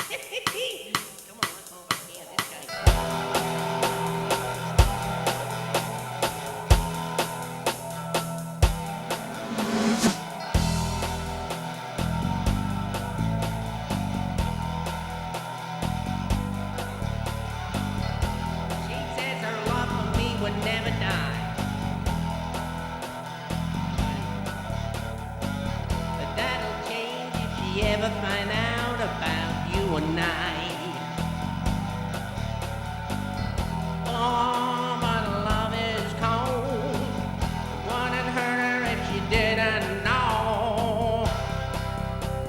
Come on, let's over here. This guy. She says her love for me would never die. But that'll change if she ever find out about you and I. Oh, but love is cold. Wouldn't hurt her if she didn't know.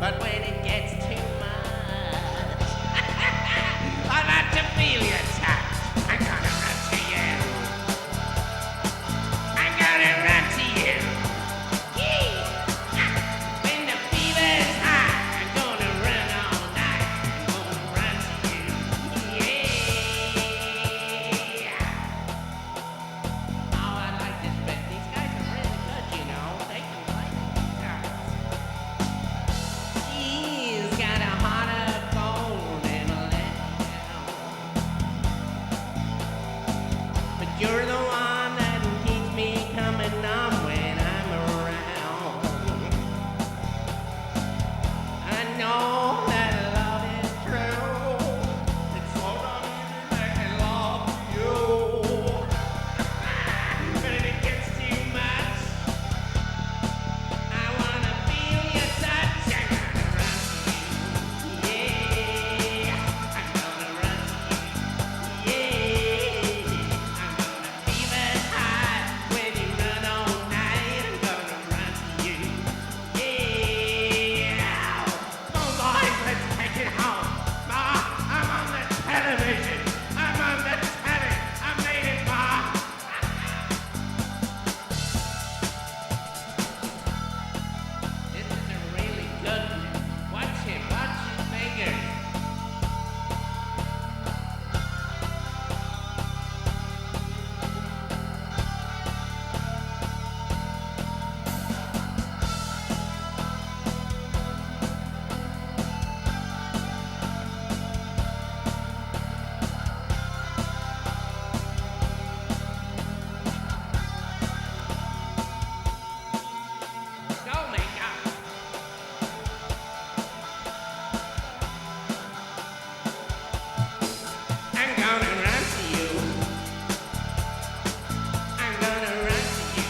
But when it gets too much, I like to feel your touch. I'm gonna run to you. I'm gonna run to you. Yeah. When the fever's high, I'm gonna run all night. I'm gonna run to you. Yeah. Oh, I like this bit. These guys are really good, you know. They can play the guitars. She's got a heart of gold and a let down. But you're the one that keeps me coming on when I'm around. I know that love is true. It's so not easy making love to you. But if it gets too much, I wanna feel your touch. I'm gonna run to you. Yeah, I'm gonna run to you. Yeah, I'm gonna fever high when you run all night. I'm gonna run to you. Yeah, come on boys, let's take it home. Ma, I'm on the television. I'm on the telly. I made it, Ma. This is a really good one. Watch his fingers. Go, makeup. I'm gonna run to you. I'm gonna run to you.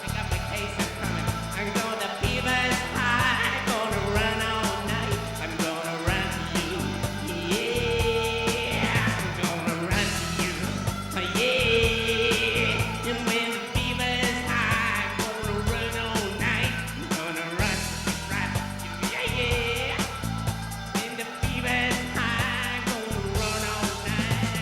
I got my case, I'm coming. I'm gonna fever's high. I'm gonna run all night. I'm gonna run to you. Yeah, I'm gonna run to you. Yeah, and when the fever's high, I'm gonna run all night. I'm gonna run to you. Yeah, yeah. When the fever's high, I'm gonna run all night.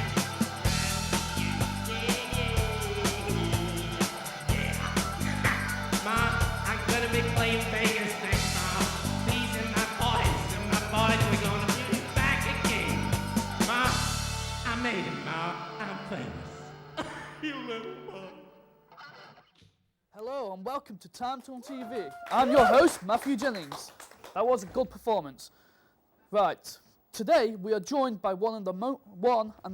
Ma, I'm gonna be playing Vegas next time. These are my boys, and my boys, we're gonna be back again. Ma, I made it, Ma. I'm famous. You little boy. Hello and welcome to Time on TV. I'm your host, Matthew Jennings. That was a good performance. Right, today we are joined by one and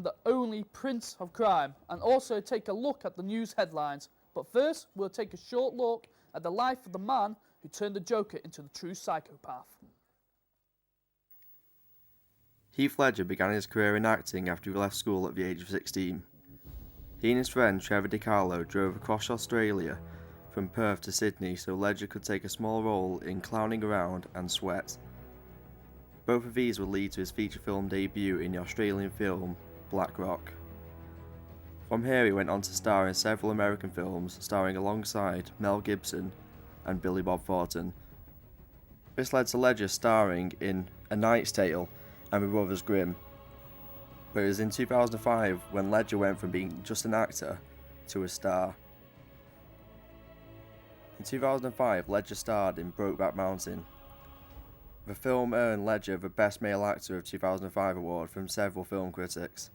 the only Prince of Crime, and also take a look at the news headlines. But first, we'll take a short look at the life of the man who turned the Joker into the true psychopath. Heath Ledger began his career in acting after he left school at the age of 16. He and his friend Trevor DiCarlo drove across Australia from Perth to Sydney so Ledger could take a small role in Clowning Around and Sweat. Both of these would lead to his feature film debut in the Australian film Black Rock. From here he went on to star in several American films, starring alongside Mel Gibson and Billy Bob Thornton. This led to Ledger starring in A Knight's Tale and The Brothers Grimm. But it was in 2005 when Ledger went from being just an actor to a star. In 2005, Ledger starred in Brokeback Mountain. The film earned Ledger the Best Male Actor of 2005 award from several film critics.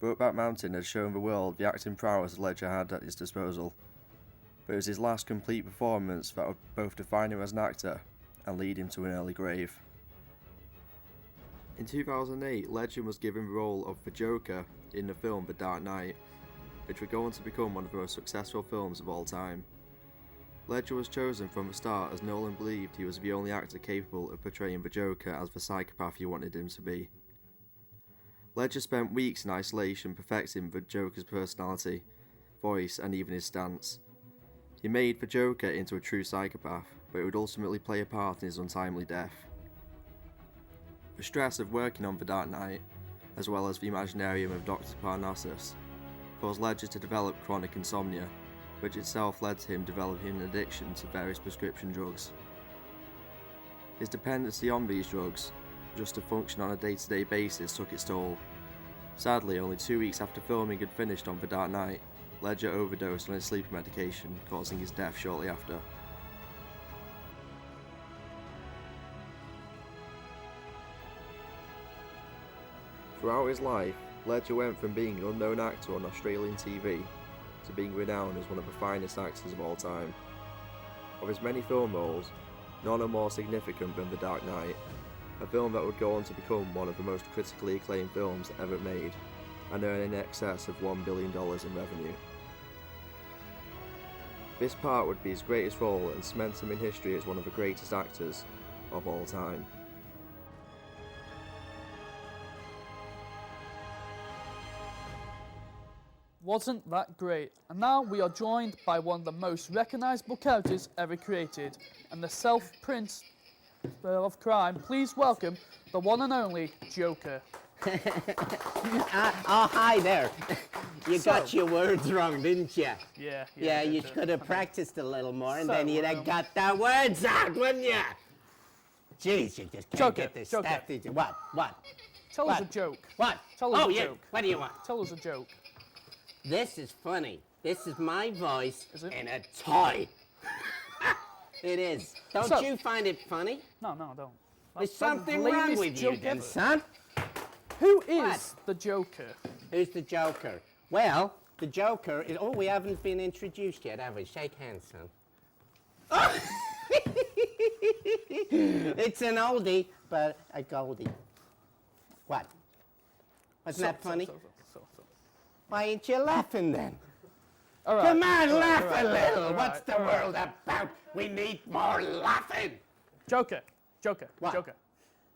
Brokeback Mountain had shown the world the acting prowess Ledger had at his disposal, but it was his last complete performance that would both define him as an actor and lead him to an early grave. In 2008, Legend was given the role of the Joker in the film The Dark Knight, which would go on to become one of the most successful films of all time. Ledger was chosen from the start as Nolan believed he was the only actor capable of portraying the Joker as the psychopath he wanted him to be. Ledger spent weeks in isolation perfecting the Joker's personality, voice and even his stance. He made the Joker into a true psychopath, but it would ultimately play a part in his untimely death. The stress of working on The Dark Knight, as well as the Imaginarium of Dr. Parnassus, caused Ledger to develop chronic insomnia, which itself led to him developing an addiction to various prescription drugs. His dependency on these drugs, just to function on a day-to-day basis, took its toll. Sadly, only 2 weeks after filming had finished on The Dark Knight, Ledger overdosed on his sleeping medication, causing his death shortly after. Throughout his life, Ledger went from being an unknown actor on Australian TV to being renowned as one of the finest actors of all time. Of his many film roles, none are more significant than The Dark Knight, a film that would go on to become one of the most critically acclaimed films ever made and earn in excess of $1 billion in revenue. This part would be his greatest role and cement him in history as one of the greatest actors of all time. Wasn't that great? And now we are joined by one of the most recognisable characters ever created, and the self-prince of crime. Please welcome the one and only Joker. Oh, hi there. You got your words wrong, didn't you? Yeah. Yeah, you could have practiced a little more, and So, then you'd have got the words out, wouldn't you? Jeez, you just can't Joker, get this Joker. stuff, did you? What? Tell us a joke. What? Tell us oh, a yeah. joke. What do you want? Tell us a joke. This is funny. This is my voice Is it? in a toy. It is. Don't So- you find it funny? No, I don't. There's That's the something wrong lamest with you joke then, ever. son. Who is What? the Joker? Who's the Joker? Well, the Joker is... Oh, we haven't been introduced yet, have we? Shake hands, son. It's an oldie, but a goldie. What? Wasn't that funny? So. Why ain't you laughing then? All right. Come on, all right, laugh all a right, little. all What's right, the all right. world about? We need more laughing. Joker. What? Joker.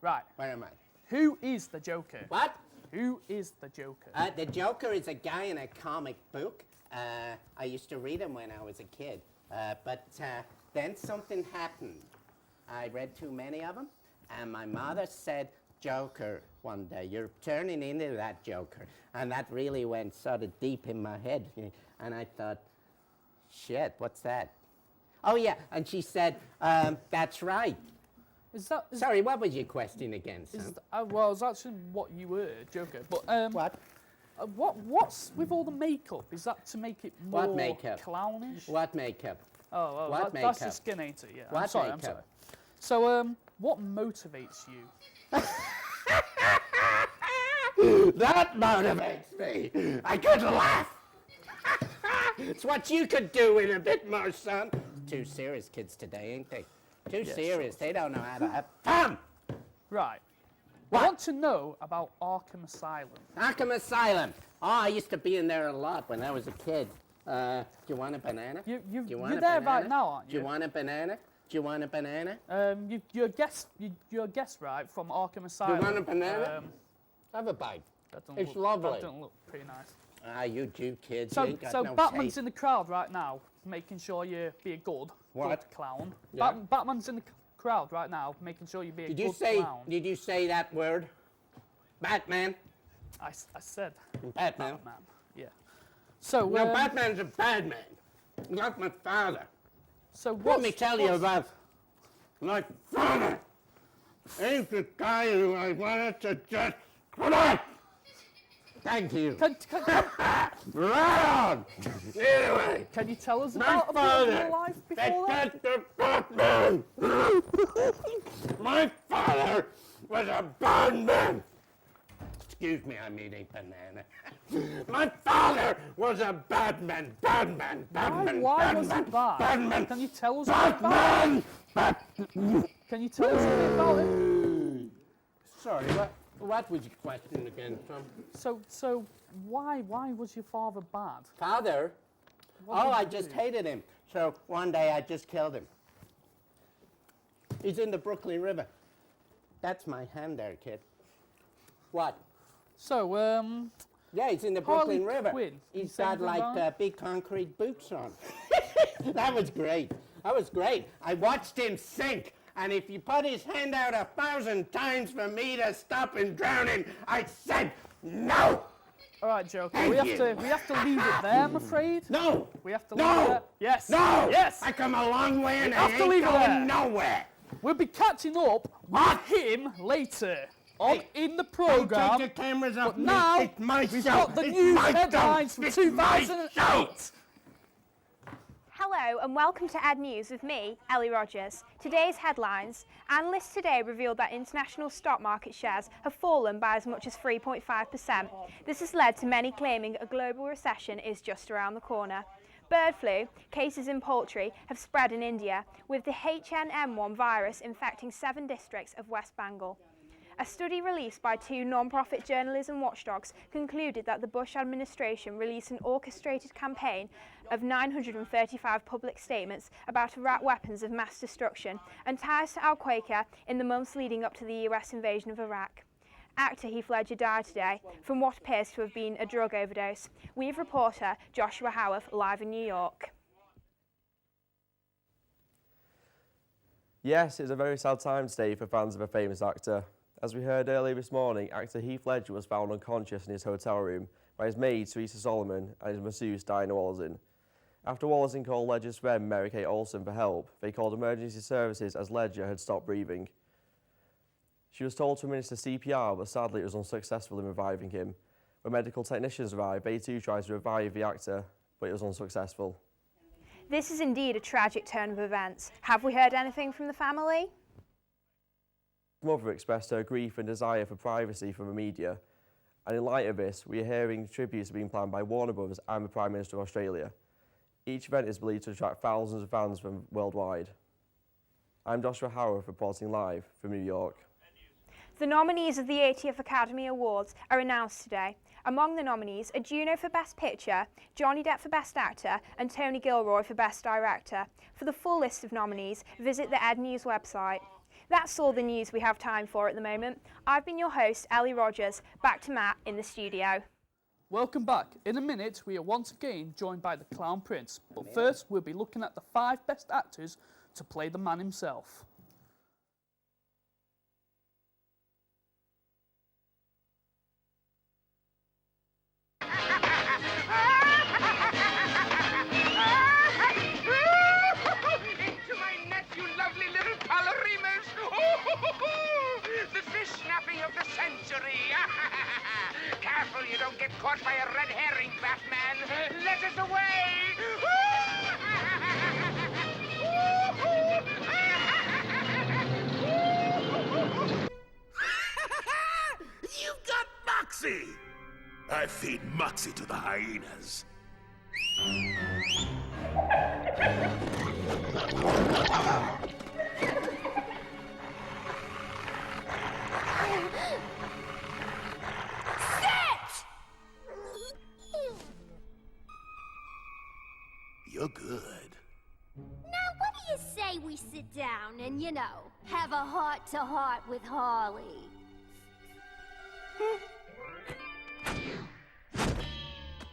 Right. Where am I? Who is the Joker? What? Who is the Joker? The Joker is a guy in a comic book. I used to read them when I was a kid. But then something happened. I read too many of them, and my mother said, Joker, one day, you're turning into that Joker. And that really went sort of deep in my head. And I thought, shit, what's that? Oh, yeah, and she said, that's right. Is that? Is, Sorry, what was your question again, son? is well, it's actually what you were, Joker. But What? What's with all the makeup? Is that to make it more What makeup? clownish? What makeup? Oh, What that's your makeup? skin, ain't it? Yeah. What I'm sorry. makeup? So, what motivates you? That motivates me. I could laugh. It's what you could do in a bit more, son. Too serious kids today, ain't they? Too serious. They don't know how to have fun. Right. What? I want to know about Arkham Asylum. Arkham Asylum. Oh, I used to be in there a lot when I was a kid. Do you want a banana? You're Do you want a there banana? right now, aren't Do you you? want a banana? Do you want a banana? You're a guest, right, from Arkham Asylum. want a banana? Have a bite. That don't It's look, lovely. That don't look pretty nice. Ah, you two kids, you So, ain't got so no Batman's taste. in the crowd right now, making sure you be a good What? clown. Yeah. Batman's in the crowd right now, making sure you be a Did good you say? clown. Did you say that word? Batman. I said Batman. Batman. Yeah. So, No, Batman's a bad man. Not my father. so Let what's, me tell you about my father. He's the guy who I wanted to just put on. Thank you. Can Right on. Anyway, you tell us my about a bit of father. your life before that? That's the Batman. My father was a bad man. Excuse me, I'm eating banana. My father was a bad man. Bad man. Bad man. Why bad was man, it bad? Bad man. Can you tell us a bit about it? Batman. Can you tell us a bit about it? Sorry, what? What was your question again, Tom? So why was your father bad? Father? What did I he just do? hated him. So one day I just killed him. He's in the Brooklyn River. That's my hand there, kid. What? So, Yeah, he's in the Harley Brooklyn River. Quinn, He's you say got anything like about big concrete boots on. That was great. That was great. I watched him sink. And if you put his hand out 1,000 times for me to stop him drowning, I said no. All right, Joker. Thank We you. have to leave it there, I'm afraid. No. We have to leave it there. Yes. No. Yes. I come a long way and I have to ain't leave it there. going nowhere. We'll be catching up What? with him later on Hey, in the Don't program. take your cameras off But me. now It's my we've show. got the It's news my headlines show. from It's my 2008. show. Hello and welcome to Ed News with me, Ellie Rogers. Today's headlines. Analysts today revealed that international stock market shares have fallen by as much as 3.5%. This has led to many claiming a global recession is just around the corner. Bird flu cases in poultry have spread in India, with the H1N1 virus infecting 7 districts of West Bengal. A study released by 2 non-profit journalism watchdogs concluded that the Bush administration released an orchestrated campaign of 935 public statements about Iraq weapons of mass destruction and ties to Al-Qaeda in the months leading up to the US invasion of Iraq. Actor Heath Ledger died today from what appears to have been a drug overdose. We have reporter Joshua Howarth live in New York. Yes, it's a very sad time today for fans of a famous actor. As we heard earlier this morning, actor Heath Ledger was found unconscious in his hotel room by his maid, Teresa Solomon, and his masseuse, Diana Wallison. After Wallison called Ledger's friend, Mary Kate Olsen, for help, they called emergency services as Ledger had stopped breathing. She was told to administer CPR, but sadly it was unsuccessful in reviving him. When medical technicians arrived, they too tried to revive the actor, but it was unsuccessful. This is indeed a tragic turn of events. Have we heard anything from the family? His mother expressed her grief and desire for privacy from the media, and in light of this, we are hearing tributes being planned by Warner Brothers and the Prime Minister of Australia. Each event is believed to attract thousands of fans from worldwide. I'm Joshua Howarth reporting live from New York. The nominees of the 80th Academy Awards are announced today. Among the nominees are Juno for Best Picture, Johnny Depp for Best Actor, and Tony Gilroy for Best Director. For the full list of nominees, visit the Ed News website. That's all the news we have time for at the moment. I've been your host, Ellie Rogers. Back to Matt in the studio. Welcome back. In a minute, we are once again joined by the Clown Prince. But first, we'll be looking at the 5 best actors to play the man himself. Into my net, you lovely little balerinas! Oh, the fish snapping of the century! Careful you don't get caught by a red herring, Batman! Let us away! You've got Moxie! I feed Moxie to the hyenas. You're good. Now, what do you say we sit down and, you know, have a heart-to-heart with Harley?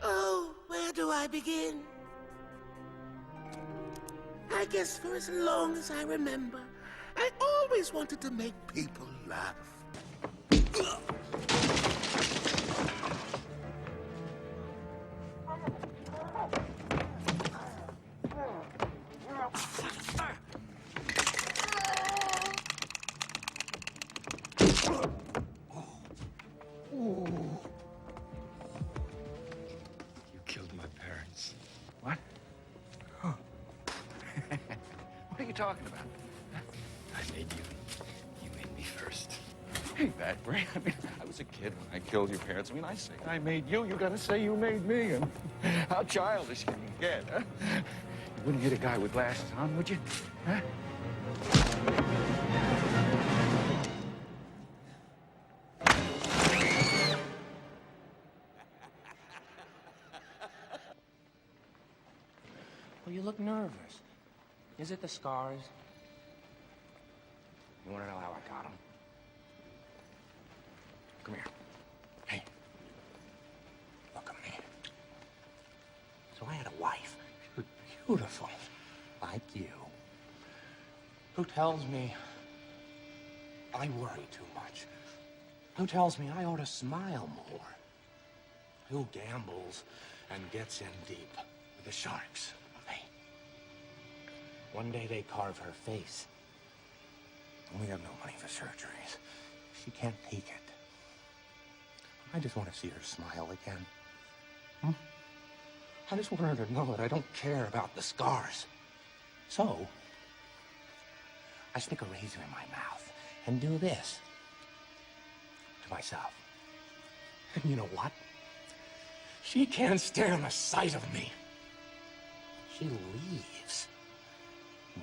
Oh, where do I begin? I guess for as long as I remember, I always wanted to make people laugh. You killed my parents. What? What are you talking about? I made you. You made me first. Ain't that great? I mean, I was a kid when I killed your parents. I mean, I say I made you. You gotta say you made me. And how childish can you get, huh? You wouldn't hit a guy with glasses on, would you? Huh? you look nervous. Is it the scars? You want to know how I got them? Come here. Hey. Look at me. So I had a wife, beautiful, like you, who tells me I worry too much, who tells me I ought to smile more, who gambles and gets in deep with the sharks. Hey, one day they carve her face. We have no money for surgeries. She can't take it. I just want to see her smile again. I just want her to know that I don't care about the scars. So, I stick a razor in my mouth and do this to myself. And you know what? She can't stand the sight of me. She leaves.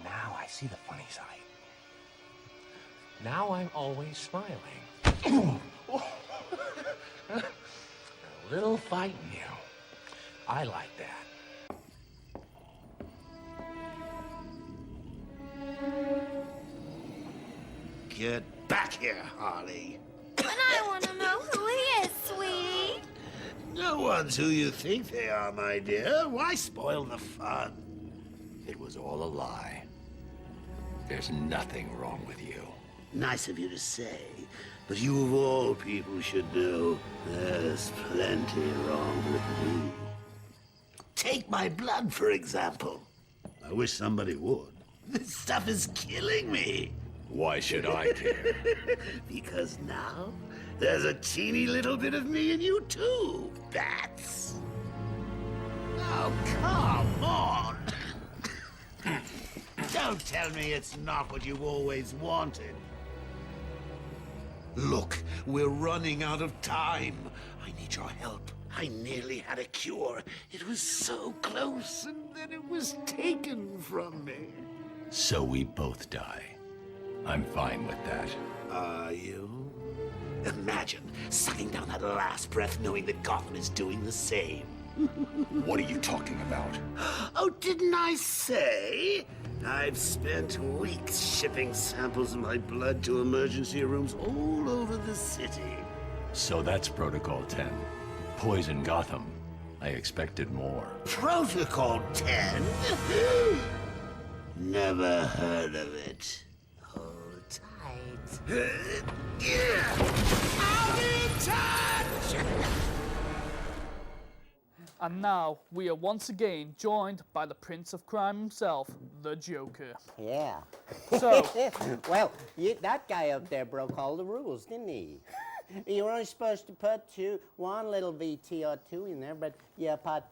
Now I see the funny side. Now I'm always smiling. A little fight in you. I like that. Get back here, Harley. But I want to know who he is, sweetie. No one's who you think they are, my dear. Why spoil the fun? It was all a lie. There's nothing wrong with you. Nice of you to say, but you of all people should know there's plenty wrong with me. Take my blood, for example. I wish somebody would. This stuff is killing me. Why should I care? Because now there's a teeny little bit of me in you too, Bats. Oh, come on. Don't tell me it's not what you've always wanted. Look, we're running out of time. I need your help. I nearly had a cure. It was so close, and then it was taken from me. So we both die. I'm fine with that. Are you? Imagine sucking down that last breath knowing that Gotham is doing the same. What are you talking about? Oh, didn't I say? I've spent weeks shipping samples of my blood to emergency rooms all over the city. So that's Protocol 10. Poison Gotham. I expected more. Protocol 10? Never heard of it. Hold tight. I'll be in touch! And now we are once again joined by the Prince of Crime himself, the Joker. Yeah. So, Well, that guy up there broke all the rules, didn't he? You were only supposed to put one little VT or two in there, but you put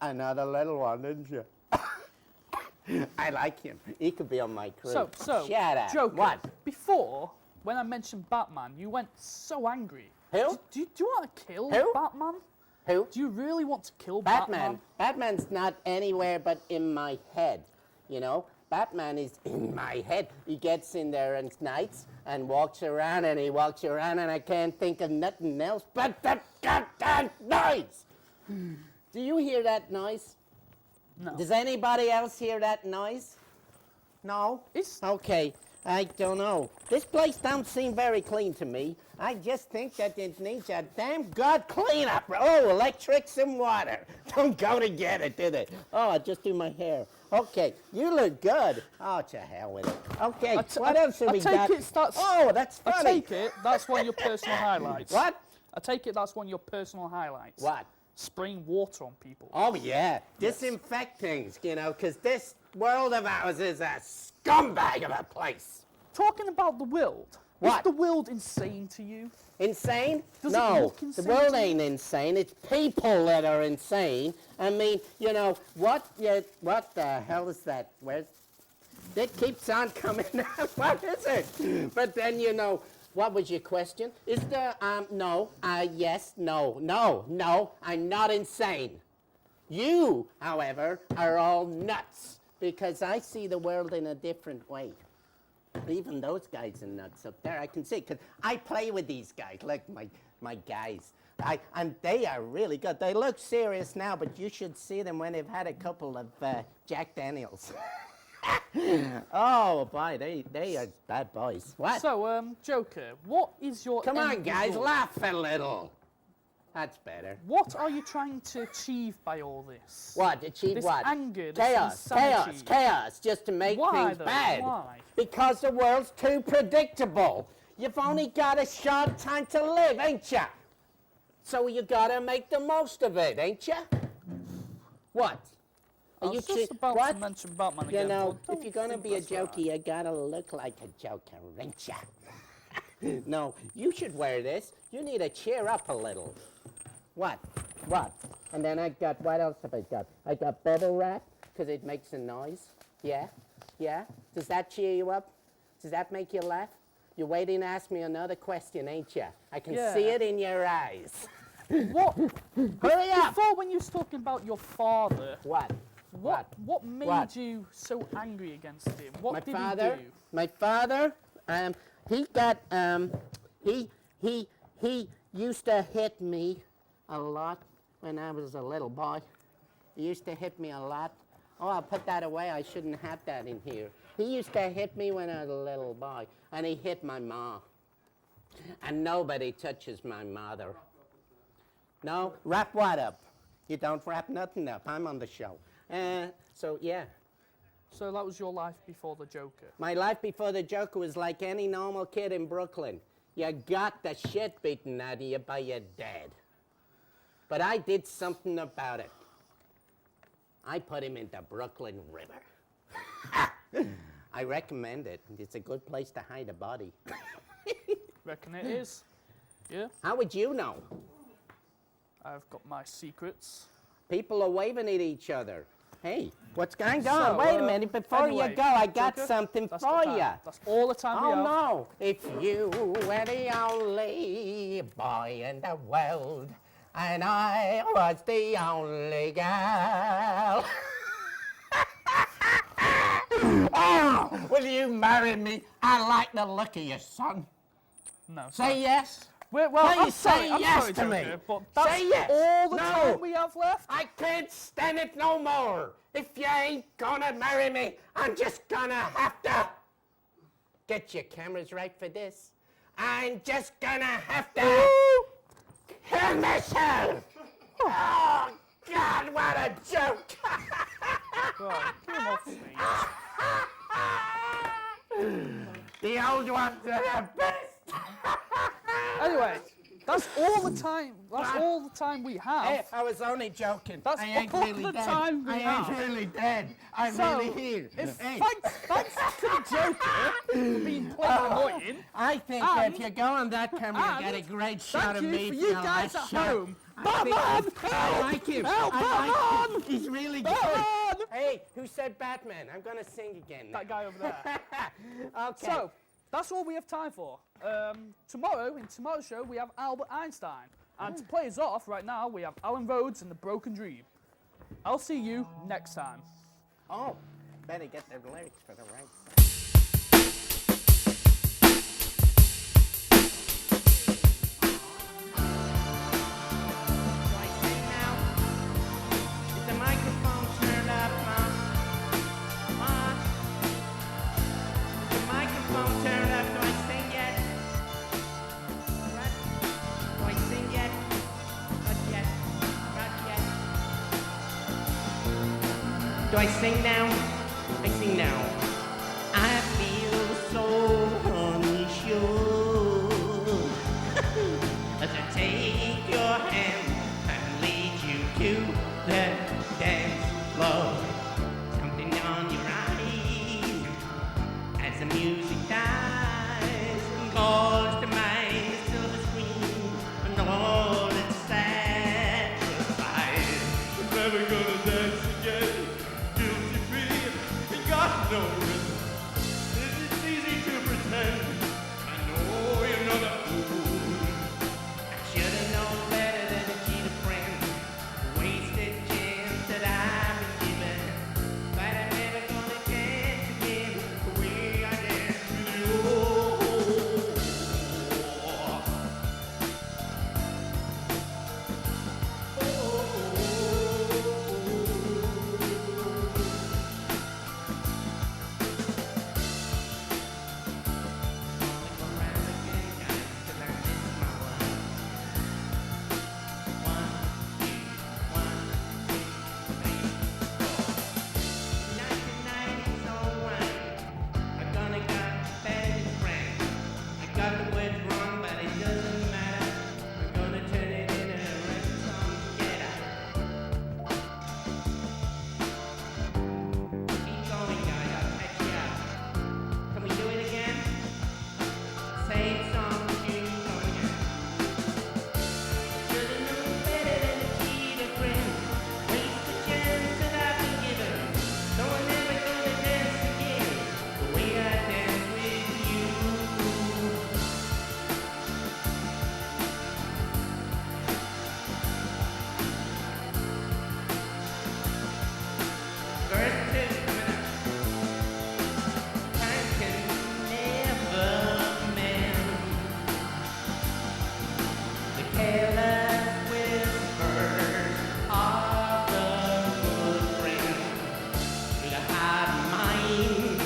another little one, didn't you? I like him. He could be on my crew. so, Shut up. Joker, What? before, when I mentioned Batman, you went so angry. Who? Do you want to kill Who? Batman? Who? Do you really want to kill Batman. Batman's not anywhere but in my head, you know? Batman is in my head. He gets in there and nights and walks around and he walks around and I can't think of nothing else but that goddamn noise. Do you hear that noise? No. Does anybody else hear that noise? No? It's- Okay, I don't know. This place don't seem very clean to me. I just think that it needs a damn good cleanup. Oh, electrics and water. Don't go to get it, did it? Oh, I'll just do my hair. Okay, you look good. Oh, to hell with it. Okay, what else have we got? Oh, that's funny. I take it that's one of your personal highlights. What? I take it that's one of your personal highlights. What? Spraying water on people. Oh, yeah. Disinfect things, you know, because this world of ours is a scumbag of a place. Talking about the world. What? Is the world insane to you? Insane? Does it No, look insane the world to you? ain't insane. It's people that are insane. I mean, you know, what the hell is that? It keeps on coming out. What is it? But then, you know, what was your question? Is there, no, yes, no, I'm not insane. You, however, are all nuts because I see the world in a different way. Even those guys are nuts up there, I can see, because I play with these guys, like my guys. And they are really good. They look serious now, but you should see them when they've had a couple of Jack Daniels. Oh, boy, they are bad boys. What? So, Joker, what is your Come on, end guys, result? laugh a little. That's better. What are you trying to achieve by all this? What? Achieve This what? anger, this Chaos, insanity. chaos, just to make Why, things though? bad. Why? Because the world's too predictable. You've only got a short time to live, ain't ya? So you gotta make the most of it, ain't ya? What? I was just about to mention Batman You again. know, but I if you're don't gonna think be a that's right. jokey, you gotta look like a joker, ain't ya? No, you should wear this. You need to cheer up a little. What? What? And then I got, what else have I got? I got bubble wrap, because it makes a noise. Yeah? Yeah? Does that cheer you up? Does that make you laugh? You're waiting to ask me another question, ain't ya? I can see Yeah. it in your eyes. What? Hurry up! Before, when you was talking about your father, What? what made What? you so angry against him? What My did father, he do? my father, he got, he used to hit me a lot when I was a little boy. He used to hit me a lot. Oh, I'll put that away. I shouldn't have that in here. He used to hit me when I was a little boy, and he hit my ma. And nobody touches my mother. No, wrap what up? You don't wrap nothing up. I'm on the show. So, yeah. So that was your life before the Joker. My life before the Joker was like any normal kid in Brooklyn. You got the shit beaten out of you by your dad. But I did something about it. I put him in the Brooklyn River. I recommend it. It's a good place to hide a body. Reckon it is? Yeah? How would you know? I've got my secrets. People are waving at each other. Hey, what's going So, on? Wait a minute, before anyway, you go, I got Joker, something that's for the time. you. That's all the time we Oh have. no, if you were the only boy in the world, and I was the only girl. Oh, will you marry me? I like the look of you, son. No. Say yes. Well, Please I'm say sorry, I'm yes sorry, to me. Joker, but that's Say yes. all the No. time we have left. I can't stand it no more. If you ain't gonna marry me, I'm just gonna have to get your cameras right for this. I'm just gonna have to kill myself. Oh, God, what a joke. Right, get him off me. The old ones are the best. Anyway, that's all the time. That's all the time we have. Hey, I was only joking. That's I ain't all really the dead. time we I have. ain't really dead. I'm So, really here. Hey. Thanks to the Joker for being quite annoying. I think And- if you go on that camera, you get a and great shot Thank of you me for for you your guys last at shot. home. I think Batman! I like him. Help, I like him. Batman! He's really good. Batman! Hey, who said Batman? I'm gonna sing again. That guy over there. Okay. So, that's all we have time for. Tomorrow, in tomorrow's show, we have Albert Einstein. And to play us off right now, we have Alan Rhodes and the Broken Dream. I'll see you next time. Oh, better get the lyrics for the right. Is the microphone turned up, Mom? Mom? Is the microphone turned up? Do I sing yet? What? Do I sing yet? Not yet. Not yet. Do I sing now? I sing now. I feel so unsure as I take your hand and lead you to the dance floor. Something on your eyes as the music dies and calls to mind the silver screen and all its sacrifice. We're never gonna dance again, guilty free, and got no rhythm. It's easy to pretend. I know you're not a fool. I should've known better than to careless whispers of the footprint to the hard mind.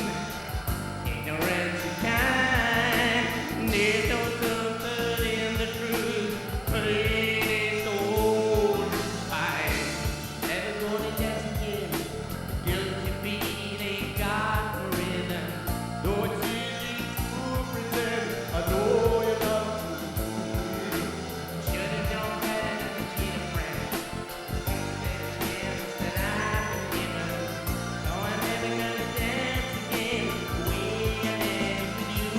Ignorance is kind. There's no comfort in the truth, but it is so fine. Never gonna just again. Guilty feet ain't got no rhythm. Though it's easy to pretend, I know you're not true. Should've known better than to cheat a friend. There's gifts that I've been given. No, I'm never gonna dance again the way I danced with you.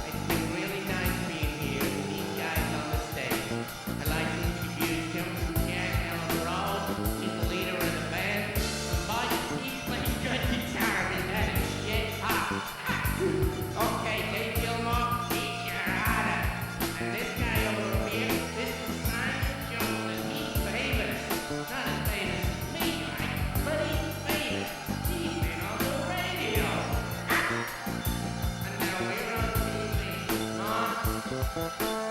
It's been really nice being here with these guys on the stage. I'd like to introduce him from Jack Elrod. He's the leader of the band. And Mike, he plays good guitar and that is shit hot. Okay, Dave Gilmore, he's your harder. And this guy over here, this is Simon Jones, and he's famous. Not as famous as me, right? But he's famous. He's been on the radio. And now we're on TV.